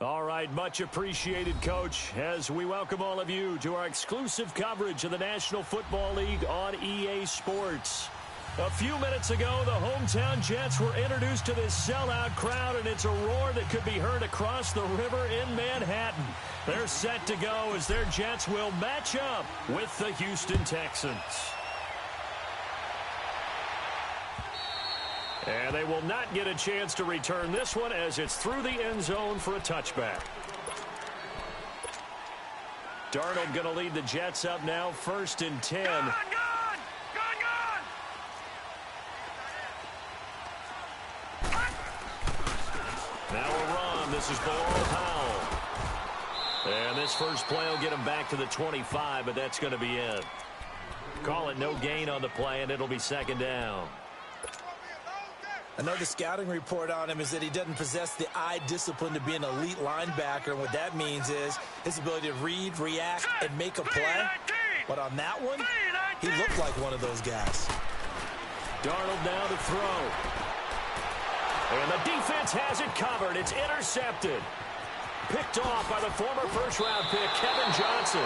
All right, much appreciated, Coach, as we welcome all of you to our exclusive coverage of the National Football League on EA Sports. A few minutes ago, the hometown Jets were introduced to this sellout crowd, and it's a roar that could be heard across the river in Manhattan. They're set to go as their Jets will match up with the Houston Texans. And they will not get a chance to return this one as it's through the end zone for a touchback. Darnold going to lead the Jets up now, 1st and 10. Now a run. This is Bilal Powell. And this first play will get him back to the 25, but that's going to be it. Call it no gain on the play, and it'll be 2nd down. I know the scouting report on him is that he doesn't possess the eye discipline to be an elite linebacker. And what that means is his ability to read, react, and make a play. But on that one, he looked like one of those guys. Darnold now to throw. And the defense has it covered. It's intercepted. Picked off by the former first-round pick, Kevin Johnson.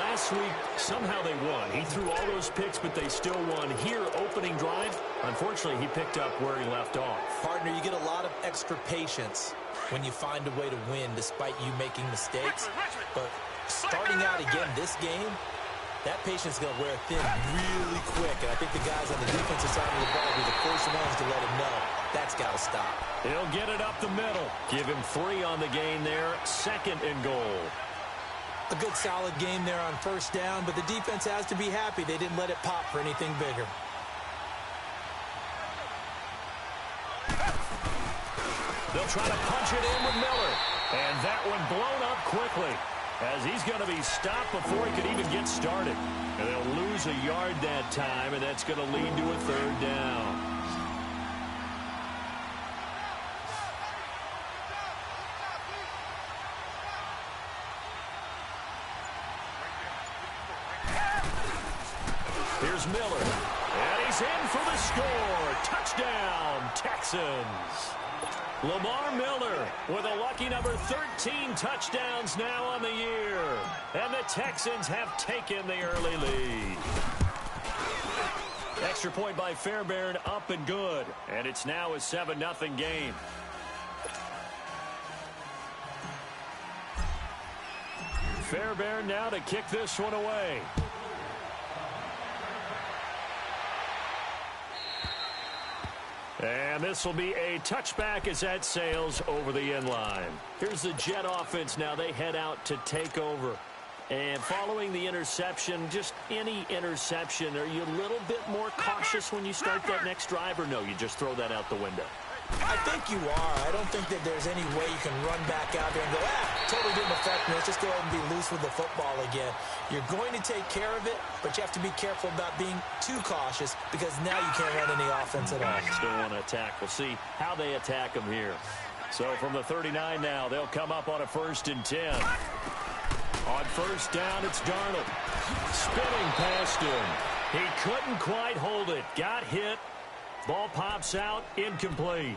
Last week, somehow they won. He threw all those picks, but they still won. Here, opening drive, unfortunately, he picked up where he left off. Partner, you get a lot of extra patience when you find a way to win despite you making mistakes. But starting out again this game, that patience is going to wear thin really quick. And I think the guys on the defensive side of the ball will be the first ones to let him know that's got to stop. He'll get it up the middle. Give him 3 on the gain there. 2nd and goal. A good solid game there on 1st down, but the defense has to be happy they didn't let it pop for anything bigger. They'll try to punch it in with Miller. And that one blown up quickly as he's going to be stopped before he could even get started. And they'll lose a yard that time, and that's going to lead to a 3rd down. Here's Miller, and he's in for the score. Touchdown, Texans. Lamar Miller with a lucky number 13 touchdowns now on the year. And the Texans have taken the early lead. Extra point by Fairbairn, up and good. And it's now a 7-0 game. Fairbairn now to kick this one away. And this will be a touchback as that sails over the end line. Here's the Jet offense now. They head out to take over. And following the interception, just any interception, are you a little bit more cautious when you start that next drive, or no, you just throw that out the window? I think you are. I don't think that there's any way you can run back out there and go, totally didn't affect me. Let's just go ahead and be loose with the football again. You're going to take care of it, but you have to be careful about being too cautious because now you can't run any offense at all. Still want to attack. We'll see how they attack them here. So from the 39 now, they'll come up on a 1st and 10. On 1st down, it's Darnold. Spinning past him. He couldn't quite hold it. Got hit. Ball pops out, incomplete.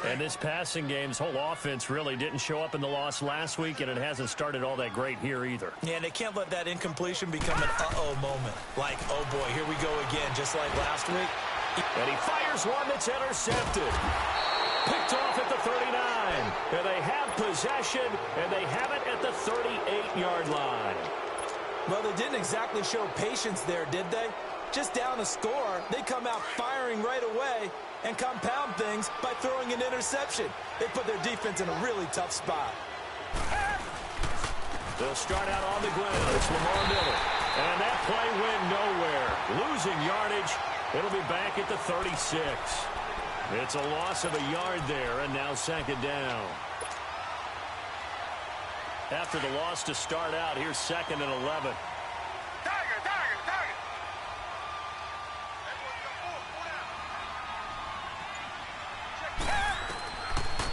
And this passing game's whole offense really didn't show up in the loss last week, and it hasn't started all that great here either. Yeah, and they can't let that incompletion become an uh-oh moment. Like, oh boy, here we go again, just like last week. And he fires one that's intercepted. Picked off at the 39. And they have possession, and they have it at the 38-yard line. Well, they didn't exactly show patience there, did they? Just down a score, they come out firing right away and compound things by throwing an interception. They put their defense in a really tough spot. They'll start out on the ground. It's Lamar Miller. And that play went nowhere. Losing yardage. It'll be back at the 36. It's a loss of a yard there, and now 2nd down. After the loss to start out, here's 2nd and 11.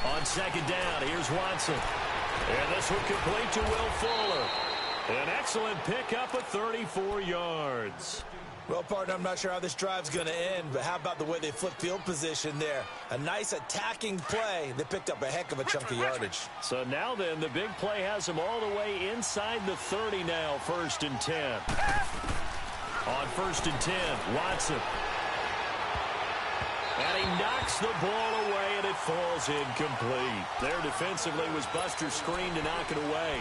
On 2nd down, here's Watson. And this one complete to Will Fuller. An excellent pickup of 34 yards. Well, partner, I'm not sure how this drive's going to end, but how about the way they flipped field position there? A nice attacking play. They picked up a heck of a chunk of yardage. So now then, the big play has them all the way inside the 30 now, 1st and 10. On 1st and 10, Watson. And he knocks the ball away, and it falls incomplete. There defensively was Buster's screen to knock it away.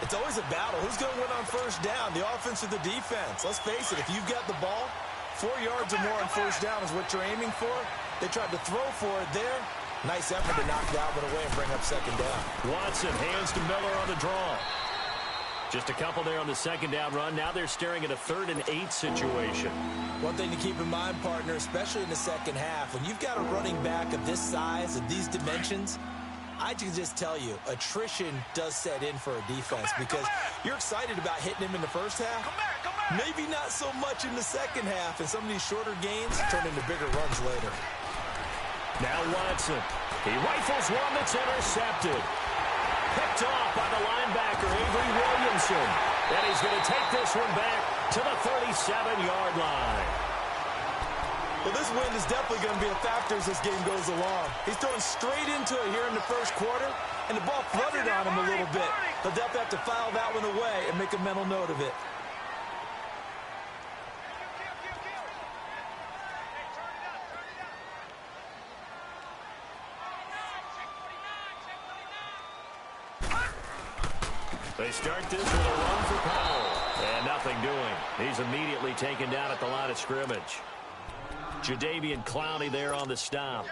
It's always a battle. Who's going to win on 1st down, the offense or the defense? Let's face it, if you've got the ball, 4 yards or more on 1st down is what you're aiming for. They tried to throw for it there. Nice effort to knock that one away and bring up 2nd down. Watson hands to Miller on the draw. Just a couple there on the 2nd down run. Now they're staring at a 3rd and 8 situation. One thing to keep in mind, partner, especially in the second half, when you've got a running back of this size and these dimensions, I can just tell you, attrition does set in for a defense because you're excited about hitting him in the first half. Maybe not so much in the second half, and some of these shorter gains turn into bigger runs later. Now Watson. He rifles one that's intercepted. Picked off by the linebacker, Avery Williamson. And he's going to take this one back to the 37-yard line. Well, this win is definitely going to be a factor as this game goes along. He's throwing straight into it here in the first quarter, and the ball fluttered on him a little bit. He'll definitely have to file that one away and make a mental note of it. They start this with a run for Powell. And nothing doing. He's immediately taken down at the line of scrimmage. Jadeveon Clowney there on the stop.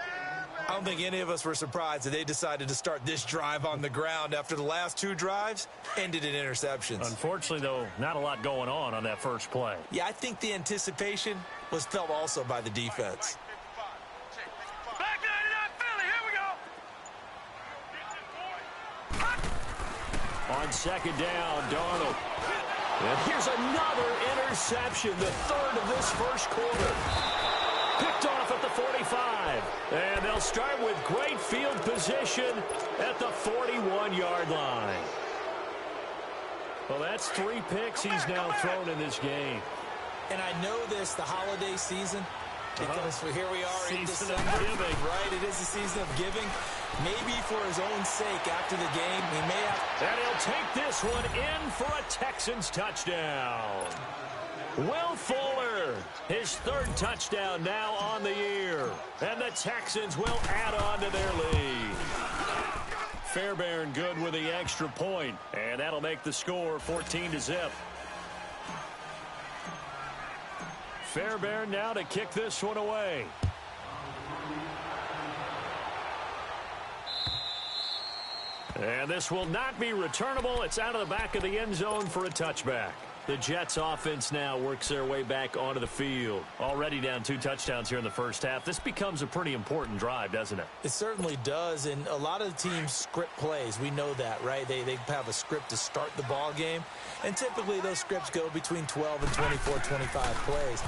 I don't think any of us were surprised that they decided to start this drive on the ground after the last 2 drives ended in interceptions. Unfortunately, though, not a lot going on that first play. Yeah, I think the anticipation was felt also by the defense. Back 99 Philly, here we go. On 2nd down, Darnold. And here's another interception, the 3rd of this first quarter. Picked off at the 45. And they'll start with great field position at the 41-yard line. Well, that's 3 picks he's now thrown in this game. And I know this, the holiday season, because here we are in Season December. of giving. Right, it is the season of giving. Maybe for his own sake after the game, he may have... And he'll take this one in for a Texans touchdown. Will Fuller, his 3rd touchdown now on the year. And the Texans will add on to their lead. Fairbairn good with the extra point. And that'll make the score 14-0. Fairbairn now to kick this one away. And this will not be returnable. It's out of the back of the end zone for a touchback. The Jets offense now works their way back onto the field. Already down 2 touchdowns here in the first half. This becomes a pretty important drive, doesn't it? It certainly does, and a lot of the teams script plays. We know that, right? They have a script to start the ball game, and typically those scripts go between 12 and 24, 25 plays.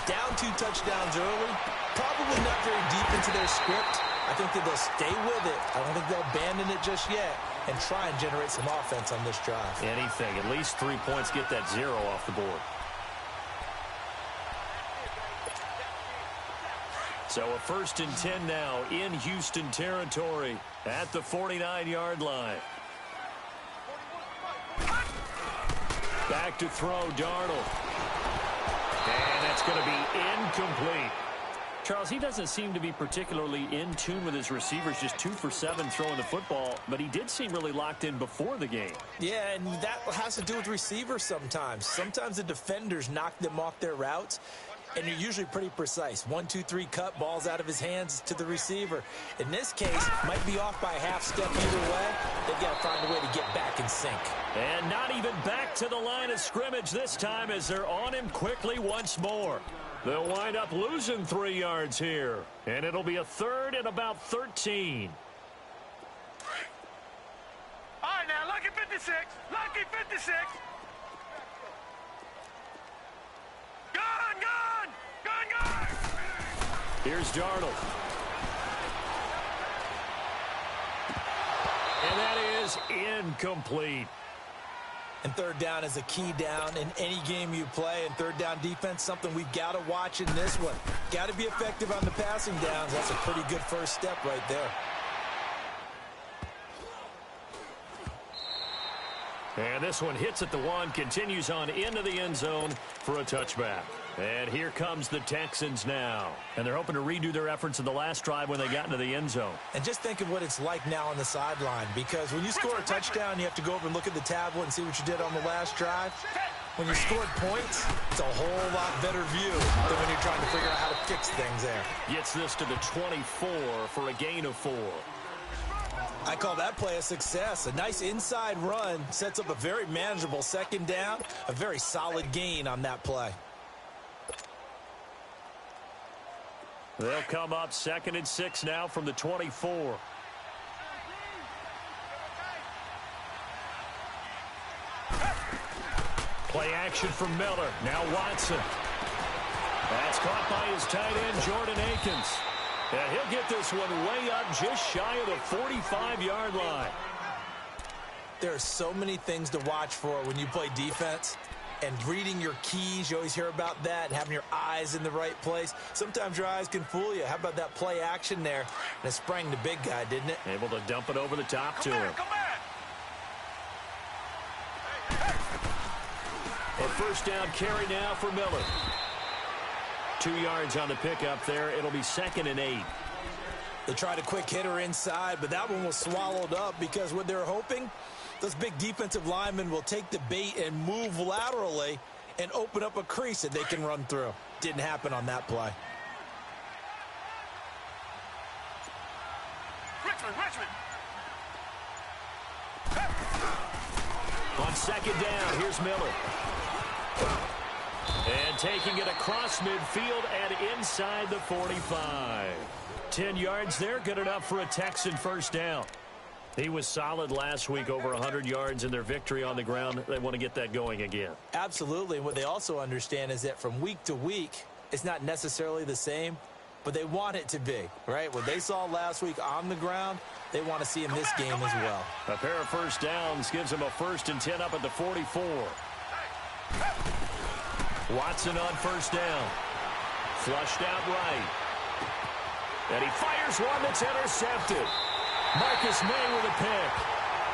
Down 2 touchdowns early, probably not very deep into their script. I think that they'll stay with it. I don't think they'll abandon it just yet and try and generate some offense on this drive. Anything. At least 3 points, get that 0 off the board. So a 1st and 10 now in Houston territory at the 49-yard line. Back to throw, Darnold. And that's going to be incomplete. Charles, he doesn't seem to be particularly in tune with his receivers, just 2 for 7 throwing the football, but he did seem really locked in before the game. Yeah, and that has to do with receivers sometimes. Sometimes the defenders knock them off their routes, and you're usually pretty precise. 1, 2, 3 cut, balls out of his hands to the receiver. In this case, might be off by a half step either way. They've got to find a way to get back in sync. And not even back to the line of scrimmage this time as they're on him quickly once more. They'll wind up losing 3 yards here, and it'll be a 3rd and about 13. All right, now, lucky 56. Lucky 56. Gun. Here's Darnold. And that is incomplete. And third down is a key down in any game you play. And third down defense, something we've got to watch in this one. Got to be effective on the passing downs. That's a pretty good first step right there. And this one hits at the one, continues on into the end zone for a touchback. And here comes the Texans now. And they're hoping to redo their efforts in the last drive when they got into the end zone. And just think of what it's like now on the sideline, because when you score a touchdown, you have to go over and look at the tablet and see what you did on the last drive. When you scored points, it's a whole lot better view than when you're trying to figure out how to fix things there. Gets this to the 24 for a gain of 4. I call that play a success. A nice inside run sets up a very manageable second down, a very solid gain on that play. They'll come up 2nd and 6 now from the 24. Play action from Miller. Now Watson. That's caught by his tight end, Jordan Akins. And he'll get this one way up just shy of the 45-yard line. There are so many things to watch for when you play defense. And reading your keys, you always hear about that, and having your eyes in the right place. Sometimes your eyes can fool you. How about that play action there? And it sprang the big guy, didn't it? Able to dump it over the top to him. A first down carry now for Miller. 2 yards on the pickup there. It'll be 2nd and 8. They tried a quick hitter inside, but that one was swallowed up because what they're hoping, those big defensive linemen will take the bait and move laterally and open up a crease that they can run through. Didn't happen on that play. Richmond. On 2nd down, here's Miller. And taking it across midfield and inside the 45. 10 yards there, good enough for a Texan first down. He was solid last week, over 100 yards in their victory on the ground. They want to get that going again. Absolutely. And what they also understand is that from week to week, it's not necessarily the same, but they want it to be, right? What they saw last week on the ground, they want to see in this game as well. A pair of first downs gives them a 1st and 10 up at the 44. Watson on first down. Flushed out right. And he fires one that's intercepted. Marcus May with a pick.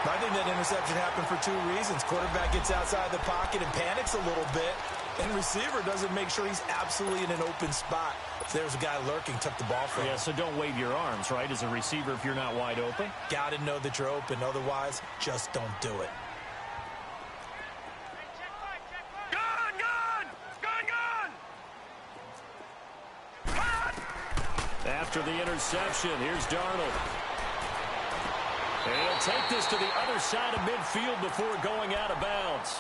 I think that interception happened for 2 reasons. Quarterback gets outside the pocket and panics a little bit, and receiver doesn't make sure he's absolutely in an open spot. So there's a guy lurking, took the ball from him. Yeah, so don't wave your arms, right, as a receiver if you're not wide open. Got to know that you're open. Otherwise, just don't do it. After the interception, here's Darnold. And he'll take this to the other side of midfield before going out of bounds.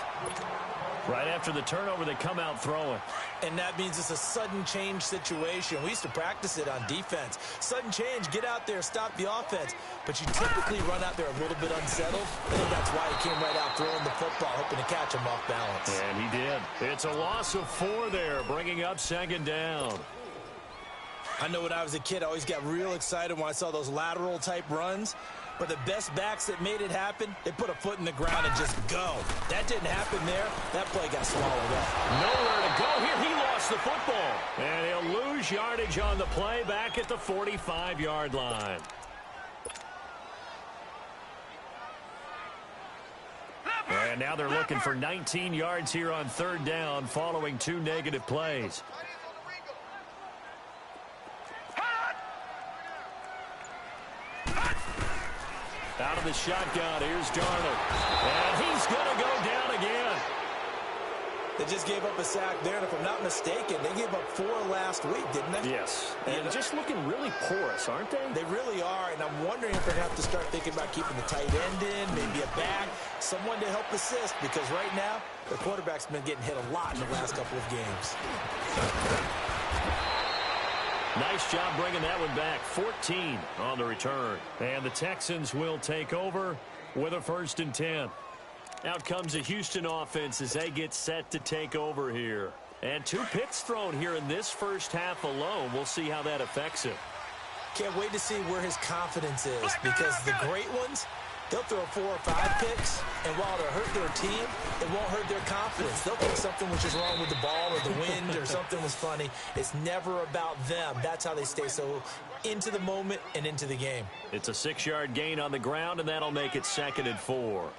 Right after the turnover, they come out throwing. And that means it's a sudden change situation. We used to practice it on defense. Sudden change, get out there, stop the offense. But you typically run out there a little bit unsettled. I think that's why he came right out throwing the football, hoping to catch him off balance. And he did. It's a loss of 4 there, bringing up 2nd down. I know when I was a kid, I always got real excited when I saw those lateral type runs. But the best backs that made it happen, they put a foot in the ground and just go. That didn't happen there. That play got swallowed up. Nowhere to go here. He lost the football. And he'll lose yardage on the play back at the 45-yard line. And now they're looking for 19 yards here on 3rd down following 2 negative plays. Out of the shotgun, here's Darnold. And he's going to go down again. They just gave up a sack there, and if I'm not mistaken, they gave up 4 last week, didn't they? Yes. And just looking really porous, aren't they? They really are, and I'm wondering if they have to start thinking about keeping the tight end in, maybe a back, someone to help assist, because right now, the quarterback's been getting hit a lot in the last couple of games. Nice job bringing that one back. 14 on the return. And the Texans will take over with a 1st and 10. Out comes the Houston offense as they get set to take over here. And 2 picks thrown here in this first half alone. We'll see how that affects him. Can't wait to see where his confidence is, because the great ones, They'll throw 4 or 5 picks, and while it'll hurt their team, it won't hurt their confidence. They'll think something was just wrong with the ball or the wind or something was funny. It's never about them. That's how they stay so into the moment and into the game. It's a 6-yard gain on the ground, and that'll make it 2nd and 4.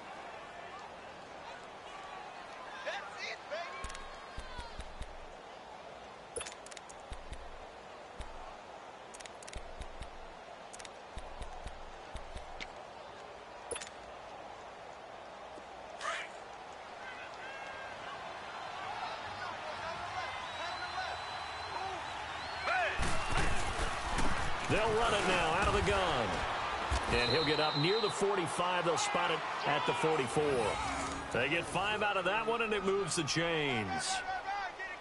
They'll run it now out of the gun. And he'll get up near the 45. They'll spot it at the 44. They get 5 out of that one, and it moves the chains.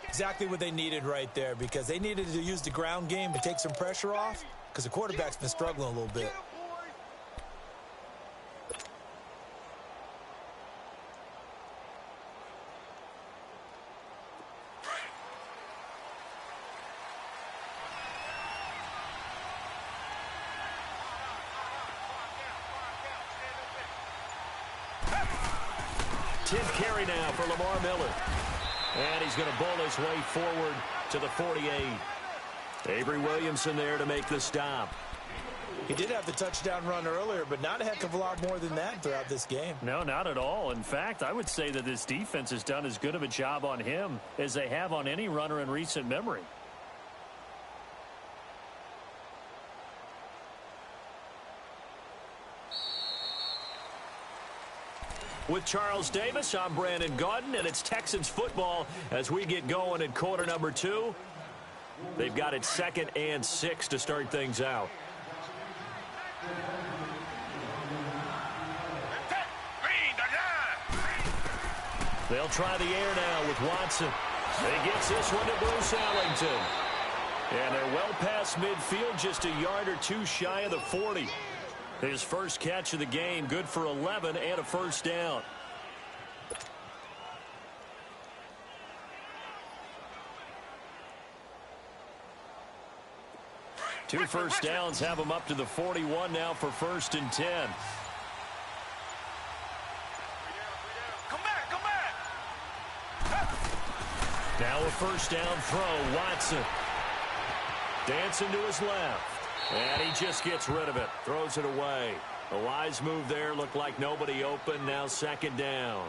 Exactly what they needed right there, because they needed to use the ground game to take some pressure off, because the quarterback's been struggling a little bit. Carry now for Lamar Miller. And he's going to bull his way forward to the 48. Avery Williamson there to make the stop. He did have the touchdown run earlier, but not a heck of a lot more than that throughout this game. No, not at all. In fact, I would say that this defense has done as good of a job on him as they have on any runner in recent memory. With Charles Davis, I'm Brandon Gaudin, and it's Texans football as we get going in quarter number 2. They've got it 2nd and 6 to start things out. They'll try the air now with Watson. He gets this one to Bruce Ellington. And they're well past midfield, just a yard or 2 shy of the 40. His first catch of the game, good for 11 and a first down. Two first downs have him up to the 41 now for 1st and 10. Come back. Now a first down throw, Watson. Dancing to his left. And he just gets rid of it. Throws it away. A wise move there. Looked like nobody open. Now 2nd down.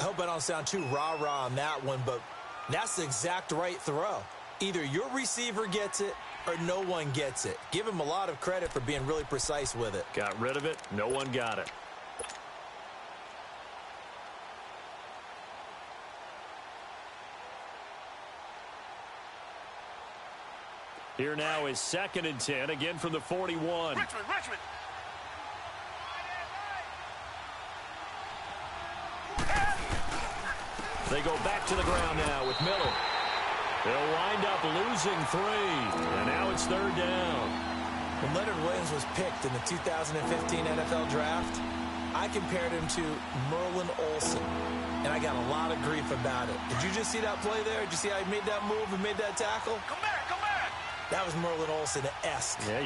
I hope I don't sound too rah-rah on that one, but that's the exact right throw. Either your receiver gets it or no one gets it. Give him a lot of credit for being really precise with it. Got rid of it. No one got it. Here now is 2nd and 10, again from the 41. Richmond. They go back to the ground now with Miller. They'll wind up losing 3, and now it's 3rd down. When Leonard Williams was picked in the 2015 NFL Draft, I compared him to Merlin Olsen, and I got a lot of grief about it. Did you just see that play there? Did you see how he made that move and made that tackle? Come back. That was Merlin Olsen-esque there.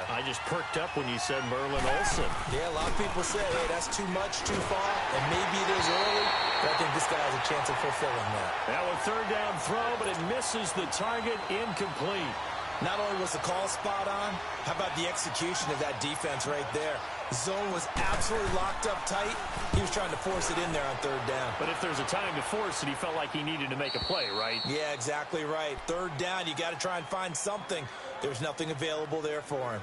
I just perked up when you said Merlin Olsen. Yeah, a lot of people say, hey, that's too much, too far, and maybe it is early, but I think this guy has a chance of fulfilling that. Now a 3rd down throw, but it misses the target, incomplete. Not only was the call spot on, how about the execution of that defense right there? Zone was absolutely locked up tight. He was trying to force it in there on 3rd down. But if there's a time to force it, he felt like he needed to make a play, right? Yeah, exactly right. 3rd down, you got to try and find something. There's nothing available there for him.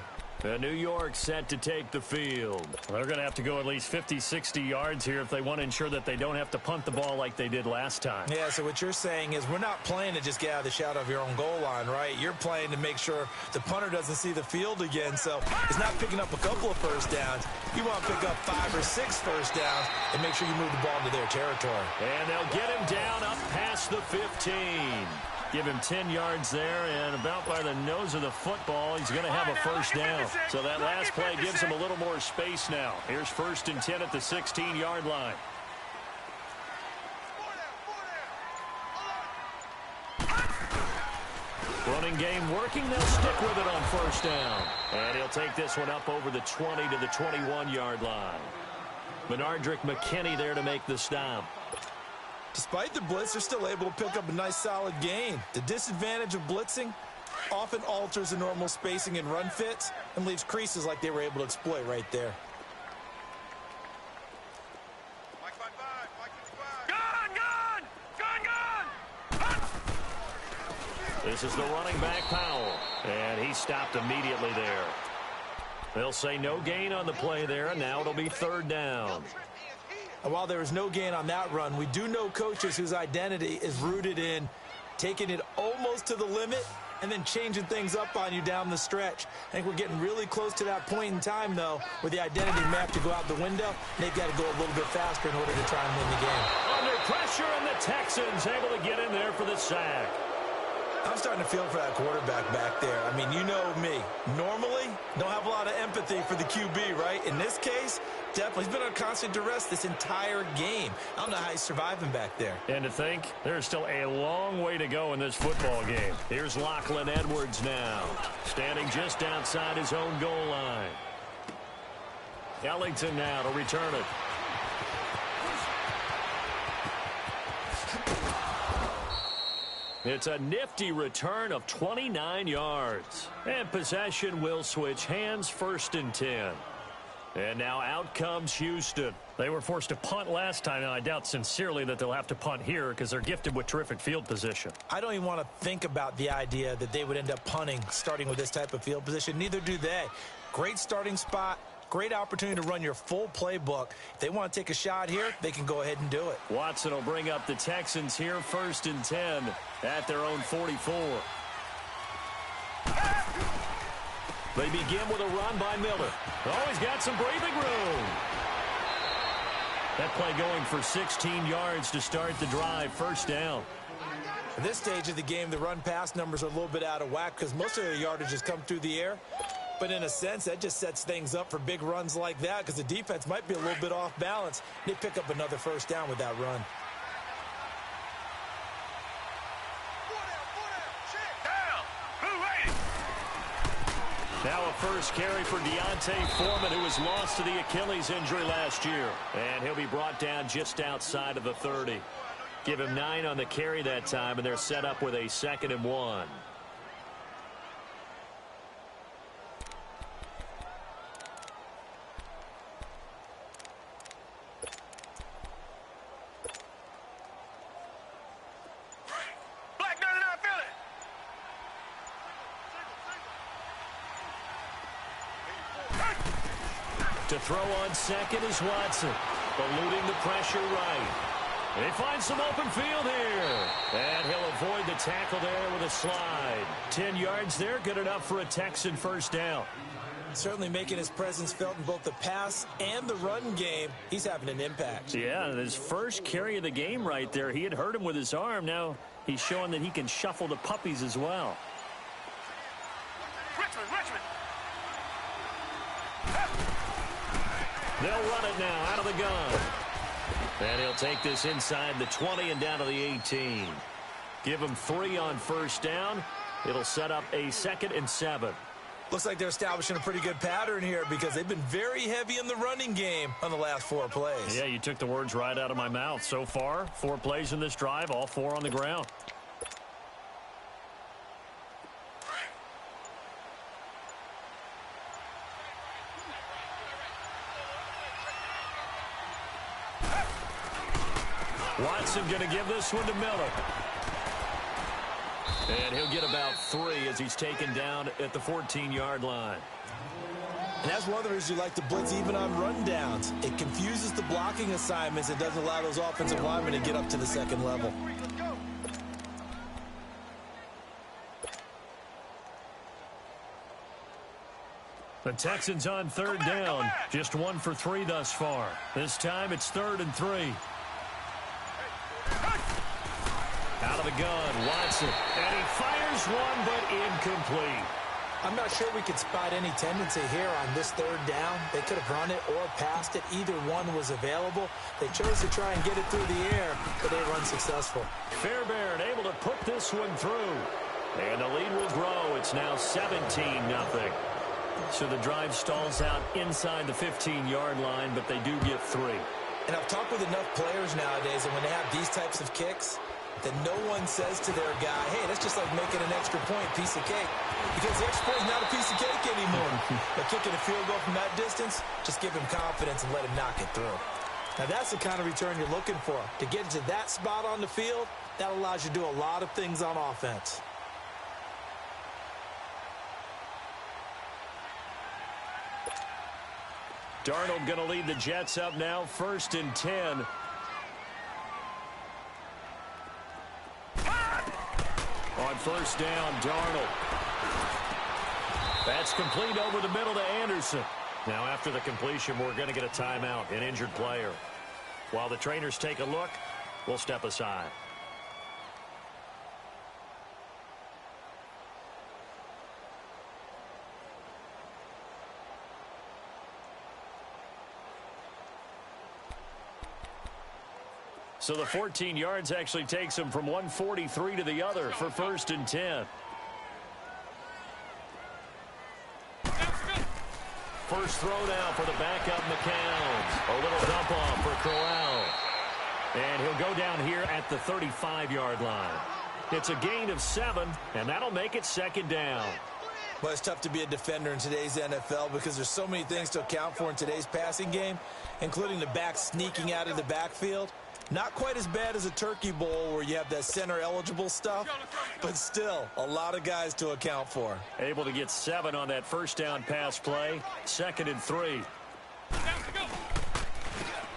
New York set to take the field. They're going to have to go at least 50, 60 yards here if they want to ensure that they don't have to punt the ball like they did last time. Yeah, so what you're saying is we're not playing to just get out of the shadow of your own goal line, right? You're playing to make sure the punter doesn't see the field again. So it's not picking up a couple of first downs. You want to pick up 5 or 6 first downs and make sure you move the ball into their territory. And they'll get him down up past the 15. Give him 10 yards there, and about by the nose of the football, he's going to have a first down. So that last play gives him a little more space now. Here's 1st and 10 at the 16-yard line. Running game working. They'll stick with it on first down. And he'll take this one up over the 20 to the 21-yard line. Benardrick McKinney there to make the stop. Despite the blitz, they're still able to pick up a nice solid gain. The disadvantage of blitzing often alters the normal spacing and run fits and leaves creases like they were able to exploit right there. This is the running back, Powell, and he stopped immediately there. They'll say no gain on the play there, and now it'll be third down. And while there is no gain on that run, we do know coaches whose identity is rooted in taking it almost to the limit and then changing things up on you down the stretch. I think we're getting really close to that point in time, though, where the identity map to go out the window, and they've got to go a little bit faster in order to try and win the game. Under pressure, and the Texans able to get in there for the sack. I'm starting to feel for that quarterback back there. I mean, you know me. Normally, don't have a lot of empathy for the QB, right? In this case, definitely. He's been on constant duress this entire game. I don't know how he's surviving back there. And to think, there's still a long way to go in this football game. Here's Lachlan Edwards now, standing just outside his own goal line. Ellington now to return it. It's a nifty return of 29 yards. And possession will switch hands, 1st and 10. And now out comes Houston. They were forced to punt last time, and I doubt sincerely that they'll have to punt here because they're gifted with terrific field position. I don't even want to think about the idea that they would end up punting starting with this type of field position. Neither do they. Great starting spot. Great opportunity to run your full playbook. If they want to take a shot here, they can go ahead and do it. Watson will bring up the Texans here, 1st and 10 at their own 44. They begin with a run by Miller. Oh, he's got some breathing room. That play going for 16 yards to start the drive, 1st down. At this stage of the game, the run-pass numbers are a little bit out of whack because most of their yardage has come through the air. But in a sense, that just sets things up for big runs like that because the defense might be a little bit off balance. They pick up another 1st down with that run. Now a first carry for Deontay Foreman, who was lost to the Achilles injury last year. And he'll be brought down just outside of the 30. Give him 9 on the carry that time, and they're set up with a 2nd and 1. To throw on second is Watson, eluding the pressure right. They find some open field here. And he'll avoid the tackle there with a slide. 10 yards there, good enough for a Texan 1st down. Certainly making his presence felt in both the pass and the run game. He's having an impact. Yeah, his first carry of the game right there. He had hurt him with his arm. Now he's showing that he can shuffle the puppies as well. Richmond. They'll run it now out of the gun. And he'll take this inside the 20 and down to the 18. Give him 3 on 1st down. It'll set up a 2nd and 7. Looks like they're establishing a pretty good pattern here because they've been very heavy in the running game on the last 4 plays. Yeah, you took the words right out of my mouth. So far, 4 plays in this drive, all 4 on the ground. Watson going to give this one to Miller. And he'll get about 3 as he's taken down at the 14-yard line. And that's one of the reasons you like to blitz even on rundowns. It confuses the blocking assignments. It doesn't allow those offensive linemen to get up to the 2nd level. The Texans on 3rd down. Just 1 for 3 thus far. This time it's 3rd and 3. Out of the gun, Watson. And he fires one, but incomplete. I'm not sure we could spot any tendency here on this 3rd down. They could have run it or passed it. Either one was available. They chose to try and get it through the air, but they were unsuccessful. Fairbairn able to put this one through. And the lead will grow. It's now 17-0. So the drive stalls out inside the 15-yard line, but they do get 3. And I've talked with enough players nowadays, and when they have these types of kicks, that no one says to their guy, hey, that's just like making an extra point, piece of cake. Because the extra point is not a piece of cake anymore. But kicking a field goal from that distance, just give him confidence and let him knock it through. Now, that's the kind of return you're looking for. To get into that spot on the field, that allows you to do a lot of things on offense. Darnold going to lead the Jets up now, 1st and 10. On 1st down, Darnold. That's complete over the middle to Anderson. Now, after the completion, we're going to get a timeout, an injured player. While the trainers take a look, we'll step aside. So the 14 yards actually takes him from 143 to the other for 1st and 10. First throw now for the backup McCown. A little dump off for Crowell. And he'll go down here at the 35-yard line. It's a gain of 7, and that'll make it 2nd down. Well, it's tough to be a defender in today's NFL because there's so many things to account for in today's passing game, including the back sneaking out of the backfield. Not quite as bad as a turkey bowl where you have that center-eligible stuff, but still a lot of guys to account for. Able to get 7 on that first down pass play. 2nd and 3.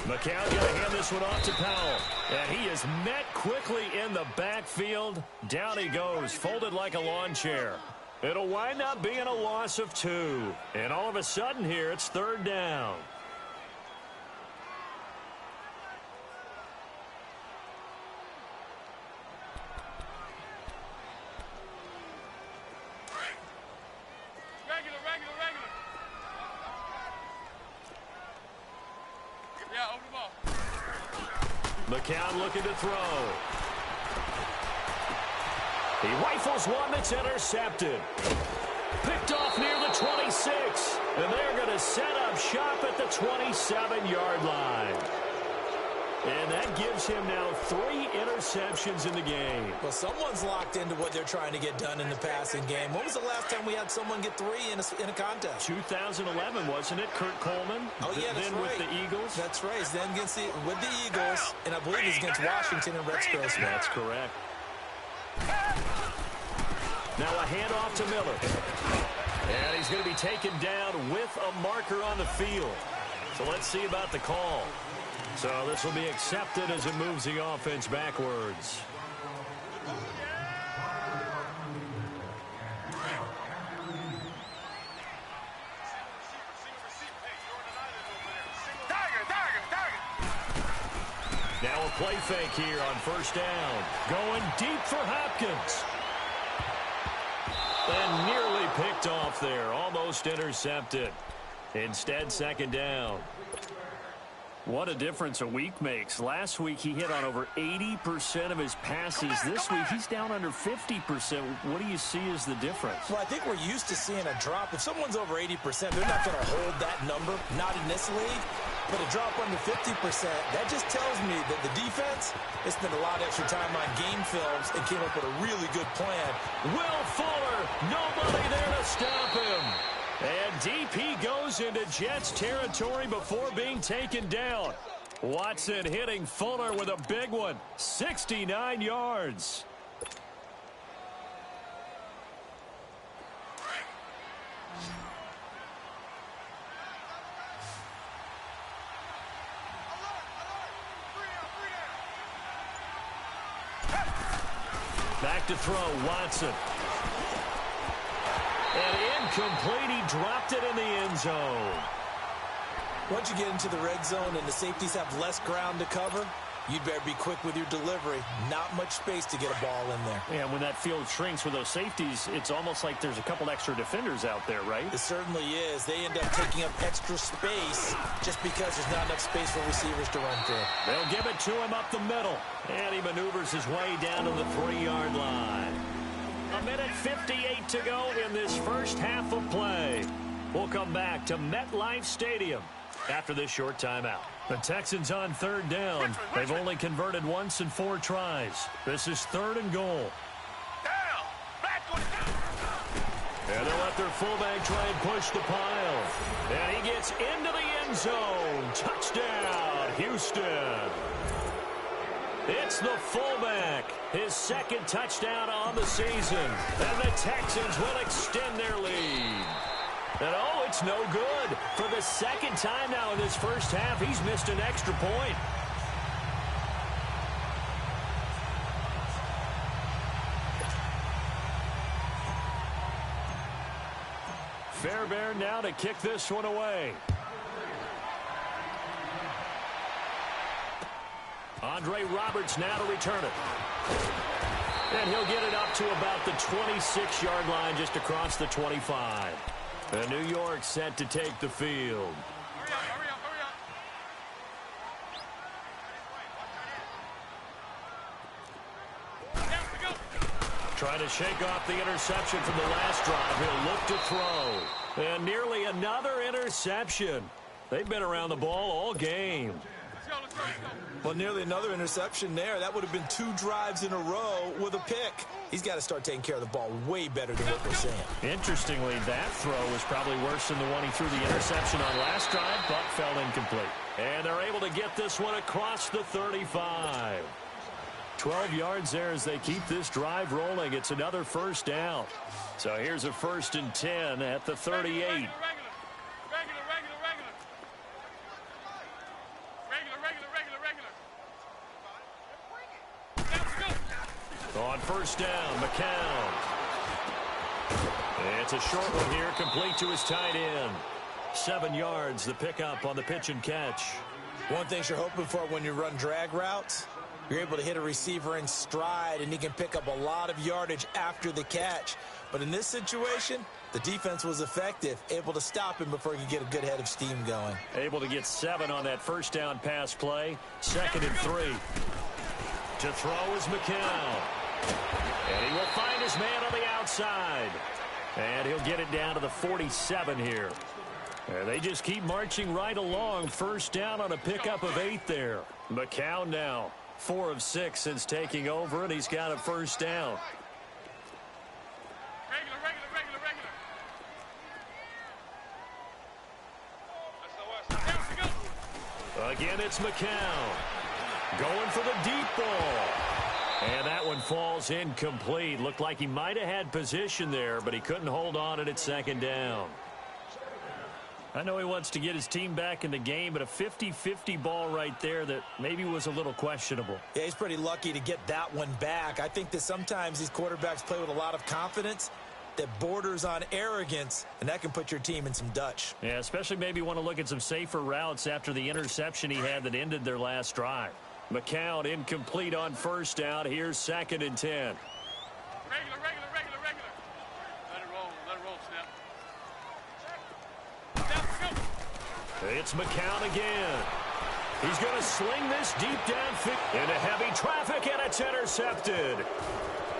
McCown going to hand this one off to Powell. And he is met quickly in the backfield. Down he goes, folded like a lawn chair. It'll wind up being a loss of 2. And all of a sudden here, it's 3rd down. McCown looking to throw. He rifles one that's intercepted. Picked off near the 26. And they're going to set up shop at the 27-yard line. And that gives him now 3 interceptions in the game. Well, someone's locked into what they're trying to get done in the passing game. When was the last time we had someone get 3 in a contest? 2011, wasn't it? Kurt Coleman? Oh, yeah, that's then right. With the Eagles? That's right. Then with the Eagles, and I believe it's against Washington and Rex Grossman. That's correct. Now a handoff to Miller. And he's going to be taken down with a marker on the field. So let's see about the call. So this will be accepted as it moves the offense backwards. Now a play fake here on 1st down. Going deep for Hopkins. And nearly picked off there. Almost intercepted. Instead, 2nd down. What a difference a week makes. Last week, he hit on over 80% of his passes. This week, he's down under 50%. What do you see as the difference? Well, I think we're used to seeing a drop. If someone's over 80%, they're not going to hold that number, not in this league. But a drop under 50%, that just tells me that the defense has spent a lot of extra time on game films and came up with a really good plan. Will Fuller, nobody there to stop him. And DP goes into Jets territory before being taken down. Watson hitting Fuller with a big one. 69 yards. Back to throw, Watson. And incomplete, he dropped it in the end zone. Once you get into the red zone and the safeties have less ground to cover, you'd better be quick with your delivery. Not much space to get a ball in there. And when that field shrinks with those safeties, it's almost like there's a couple extra defenders out there, right? It certainly is. They end up taking up extra space just because there's not enough space for receivers to run through. They'll give it to him up the middle. And he maneuvers his way down to the 3-yard line. 1:58 to go in this first half of play. We'll come back to MetLife Stadium after this short timeout. The Texans on third down. They've only converted once in 4 tries. This is 3rd and goal. And they'll let their fullback try and push the pile. And he gets into the end zone. Touchdown, Houston. It's the fullback. His 2nd touchdown on the season. And the Texans will extend their lead. And oh, it's no good. For the 2nd time now in this first half, he's missed an extra point. Fairbairn now to kick this one away. Andre Roberts now to return it. And he'll get it up to about the 26-yard line, just across the 25. And New York set to take the field. Hurry up. Trying to shake off the interception from the last drive. He'll look to throw. And nearly another interception. They've been around the ball all game. Let's go. Well, nearly another interception there. That would have been 2 drives in a row with a pick. He's got to start taking care of the ball way better than what we're saying. Interestingly, that throw was probably worse than the one he threw the interception on last drive, but fell incomplete. And they're able to get this one across the 35. 12 yards there as they keep this drive rolling. It's another first down. So here's a 1st and 10 at the 38. Regular. On first down, McCown. It's a short one here, complete to his tight end. 7 yards, the pickup on the pitch and catch. One thing you're hoping for when you run drag routes, you're able to hit a receiver in stride, and he can pick up a lot of yardage after the catch. But in this situation, the defense was effective, able to stop him before he could get a good head of steam going. Able to get 7 on that first down pass play. 2nd and 3. To throw is McCown. And he will find his man on the outside. And he'll get it down to the 47 here. And they just keep marching right along. First down on a pickup of 8 there. McCown now 4 of 6 since taking over, and he's got a first down. Again, it's McCown. Going for the deep ball. And that one falls incomplete. Looked like he might have had position there, but he couldn't hold on at 2nd down. I know he wants to get his team back in the game, but a 50-50 ball right there that maybe was a little questionable. Yeah, he's pretty lucky to get that one back. I think that sometimes these quarterbacks play with a lot of confidence that borders on arrogance, and that can put your team in some Dutch. Yeah, especially maybe want to look at some safer routes after the interception he had that ended their last drive. McCown incomplete on first down. Here's 2nd and 10. Regular. Let it roll, Snap. It's McCown again. He's going to sling this deep downfield into heavy traffic, and it's intercepted.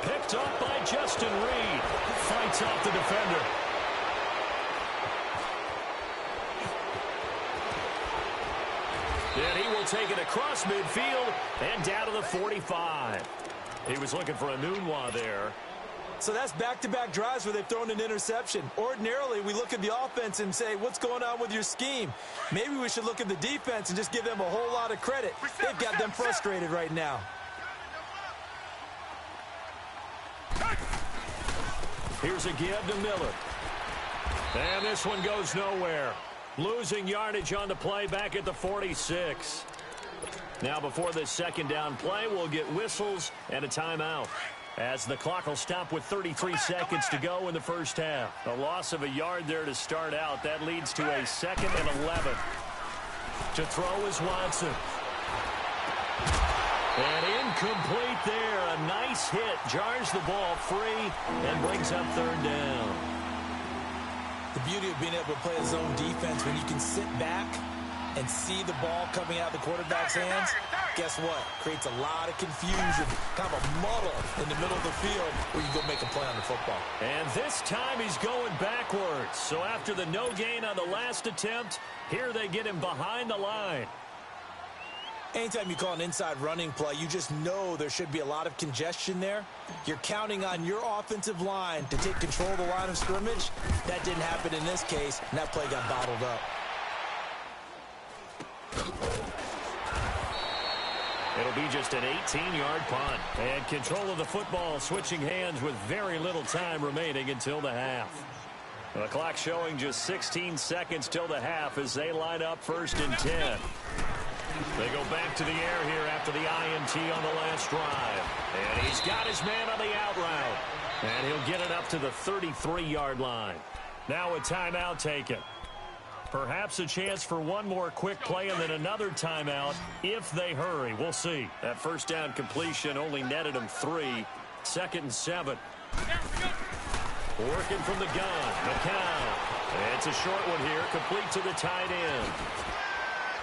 Picked up by Justin Reed. Fights off the defender. And he will take it across midfield and down to the 45. He was looking for a Nunwa there. So that's back-to-back drives where they've thrown an interception. Ordinarily, we look at the offense and say, what's going on with your scheme? Maybe we should look at the defense and just give them a whole lot of credit. They've got them frustrated right now. Here's a give to Miller. And this one goes nowhere. Losing yardage on the play back at the 46. Now before this 2nd down play, we'll get whistles and a timeout, as the clock will stop with 33 seconds to go in the first half. A loss of a yard there to start out. That leads to a 2nd and 11. To throw is Watson. And incomplete there. A nice hit. Jars the ball free and brings up 3rd down. The beauty of being able to play a zone defense when you can sit back and see the ball coming out of the quarterback's hands, guess what? Creates a lot of confusion, kind of a muddle in the middle of the field where you go make a play on the football. And this time he's going backwards. So after the no gain on the last attempt, here they get him behind the line. Anytime you call an inside running play, you just know there should be a lot of congestion there. You're counting on your offensive line to take control of the line of scrimmage. That didn't happen in this case, and that play got bottled up. It'll be just an 18-yard punt. And control of the football switching hands with very little time remaining until the half. The clock showing just 16 seconds till the half as they line up 1st and 10. They go back to the air here after the INT on the last drive. And he's got his man on the out route. And he'll get it up to the 33-yard line. Now a timeout taken. Perhaps a chance for one more quick play and then another timeout if they hurry. We'll see. That first down completion only netted him 3. 2nd and 7. Working from the gun. McCown. It's a short one here. Complete to the tight end.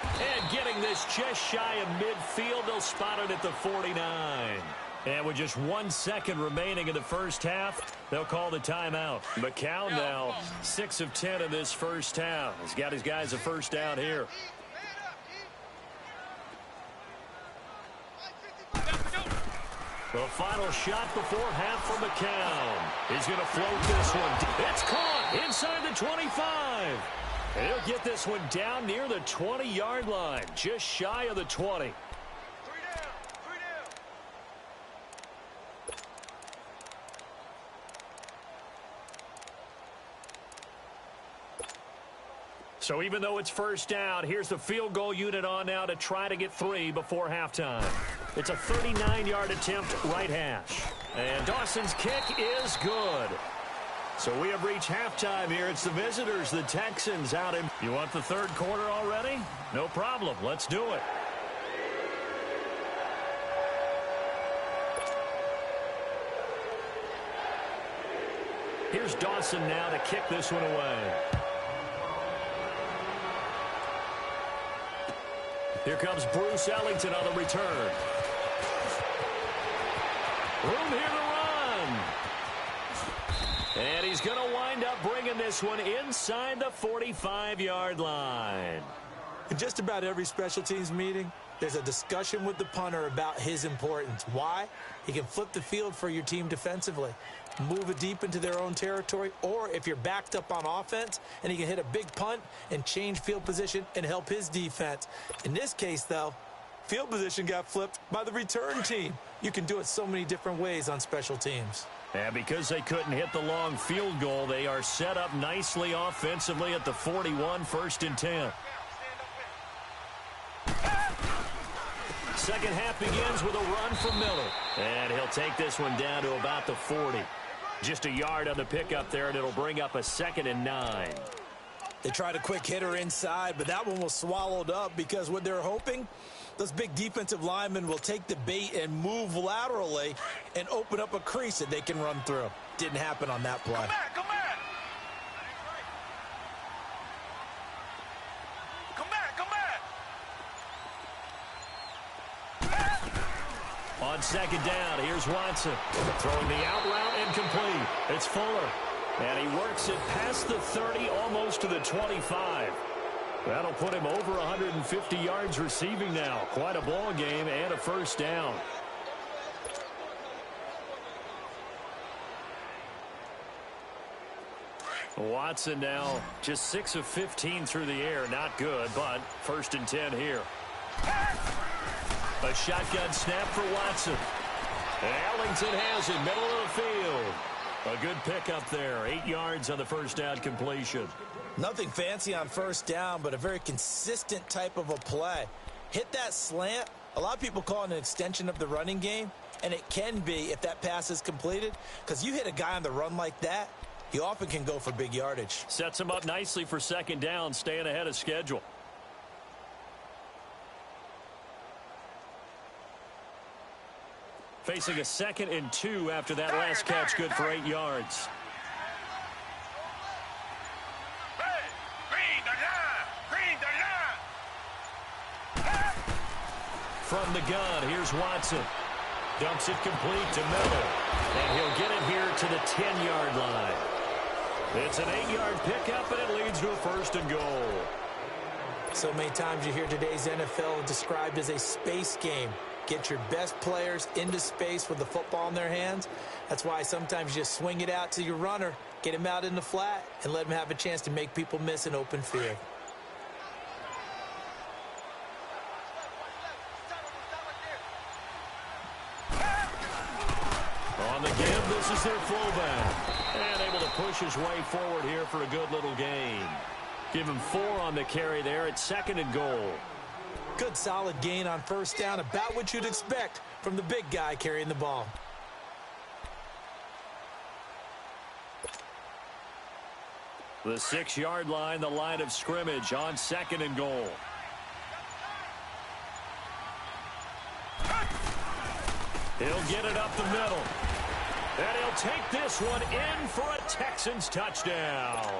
And getting this just shy of midfield, they'll spot it at the 49. And with just 1 second remaining in the first half, they'll call the timeout. McCown now 6 of 10 in this first half. He's got his guys a first down here. The final shot before half for McCown. He's going to float this one. It's caught inside the 25. And he'll get this one down near the 20-yard line, just shy of the 20. So even though it's first down, here's the field goal unit on now to try to get 3 before halftime. It's a 39-yard attempt, right hash. And Dawson's kick is good. So we have reached halftime here. It's the visitors, the Texans, out in. You want the 3rd quarter already? No problem. Let's do it. Here's Dawson now to kick this one away. Here comes Bruce Ellington on the return. Room here to run. And he's going to wind up bringing this one inside the 45-yard line. In just about every special teams meeting, there's a discussion with the punter about his importance. Why? He can flip the field for your team defensively, move it deep into their own territory, or if you're backed up on offense, and he can hit a big punt and change field position and help his defense. In this case, though, field position got flipped by the return team. You can do it so many different ways on special teams. And because they couldn't hit the long field goal, they are set up nicely offensively at the 41, 1st and 10. Second half begins with a run from Miller. And he'll take this one down to about the 40. Just a yard on the pickup there, and it'll bring up a 2nd and 9. They tried a quick hitter inside, but that one was swallowed up because what they're hoping, those big defensive linemen will take the bait and move laterally and open up a crease that they can run through. Didn't happen on that play. Come back, come back. Come back, come back. On 2nd down, here's Watson. Throwing the out route incomplete. It's Fuller. And he works it past the 30, almost to the 25. That'll put him over 150 yards receiving now. Quite a ball game and a first down. Watson now just 6 of 15 through the air. Not good, but 1st and 10 here. A shotgun snap for Watson. And Ellington has it, middle of the field. A good pickup there. 8 yards on the first down completion. Nothing fancy on first down, but a very consistent type of a play. Hit that slant. A lot of people call it an extension of the running game, and it can be if that pass is completed, because you hit a guy on the run like that, you often can go for big yardage. Sets him up nicely for 2nd down, staying ahead of schedule. Facing a 2nd and 2 after that last catch, good for 8 yards. Hey, green the line, green the line. from the gun. Here's Watson. Dumps it complete to Miller. And he'll get it here to the 10-yard line. It's an 8-yard pickup, and it leads to a 1st and goal. So many times you hear today's NFL described as a space game. Get your best players into space with the football in their hands. That's why sometimes you just swing it out to your runner, get him out in the flat, and let him have a chance to make people miss an open field. On the give, this is their fullback. And able to push his way forward here for a good little gain. Give him 4 on the carry there at 2nd and goal. Good solid gain on 1st down, about what you'd expect from the big guy carrying the ball. The 6-yard line, the line of scrimmage on 2nd and goal. He'll get it up the middle. And he'll take this one in for a Texans touchdown.